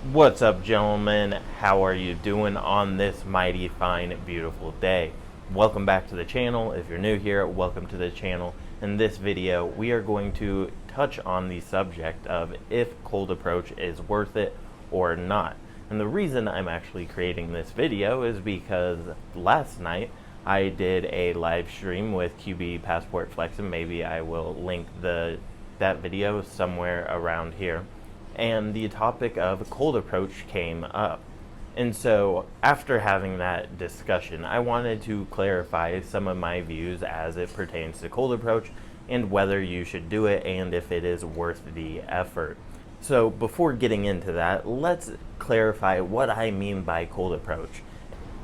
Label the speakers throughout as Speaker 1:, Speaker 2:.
Speaker 1: What's up, gentlemen? How are you doing on this mighty fine beautiful day? Welcome back to the channel. If you're new here, welcome to the channel. In this video, we are going to touch on the subject of if cold approach is worth it or not. And the reason I'm actually creating this video is because last night I did a live stream with QB Passport Flex, and maybe I will link that video somewhere around here. And the topic of cold approach came up. And so after having that discussion, I wanted to clarify some of my views as it pertains to cold approach and whether you should do it and if it is worth the effort. So before getting into that, let's clarify what I mean by cold approach.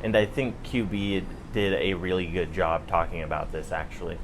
Speaker 1: And I think QB did a really good job talking about this actually.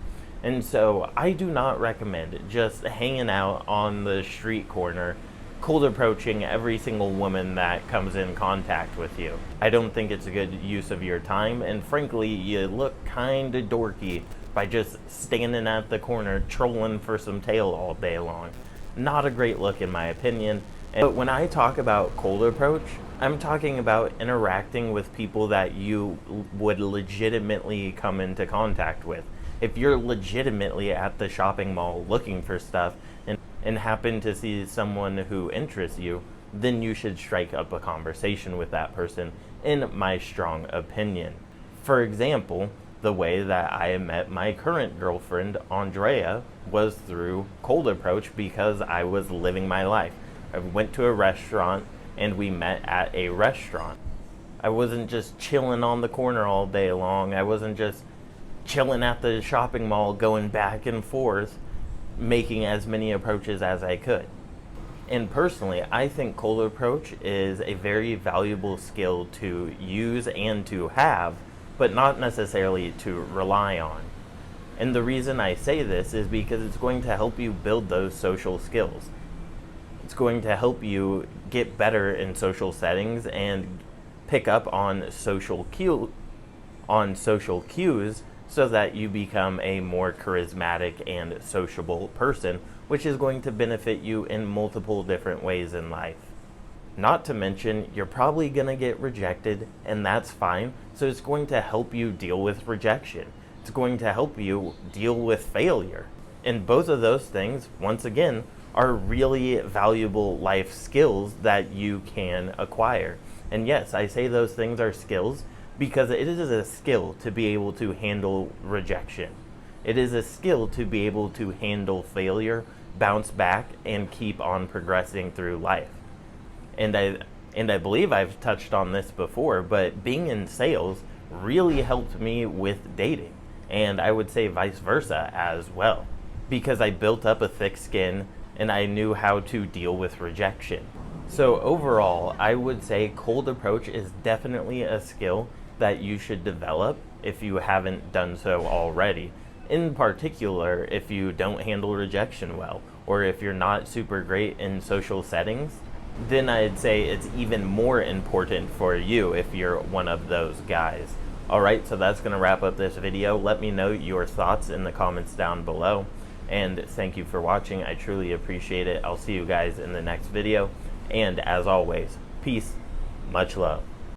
Speaker 1: And so I do not recommend just hanging out on the street corner cold approaching every single woman that comes in contact with you. I don't think it's a good use of your time, and frankly, you look kinda dorky by just standing at the corner trolling for some tail all day long. Not a great look in my opinion. But when I talk about cold approach, I'm talking about interacting with people that you would legitimately come into contact with. If you're legitimately at the shopping mall looking for stuff and happen to see someone who interests you, then you should strike up a conversation with that person, in my strong opinion. For example, the way that I met my current girlfriend, Andrea, was through cold approach because I was living my life. I went to a restaurant and we met at a restaurant. I wasn't just chilling on the corner all day long. I wasn't just chilling at the shopping mall going back and forth, making as many approaches as I could. And personally, I think cold approach is a very valuable skill to use and to have, but not necessarily to rely on. And the reason I say this is because it's going to help you build those social skills. It's going to help you get better in social settings and pick up on social cues so that you become a more charismatic and sociable person, which is going to benefit you in multiple different ways in life. Not to mention, you're probably going to get rejected, and that's fine, so it's going to help you deal with rejection. It's going to help you deal with failure. And both of those things, once again, are really valuable life skills that you can acquire. And yes, I say those things are skills because it is a skill to be able to handle rejection. It is a skill to be able to handle failure, bounce back, and keep on progressing through life. And I believe I've touched on this before, but being in sales really helped me with dating, and I would say vice versa as well, because I built up a thick skin and I knew how to deal with rejection. So overall, I would say cold approach is definitely a skill that you should develop if you haven't done so already. In particular, if you don't handle rejection well, or if you're not super great in social settings, then I'd say it's even more important for you if you're one of those guys. Alright, so that's going to wrap up this video. Let me know your thoughts in the comments down below. And thank you for watching. I truly appreciate it. I'll see you guys in the next video. And as always, peace, much love.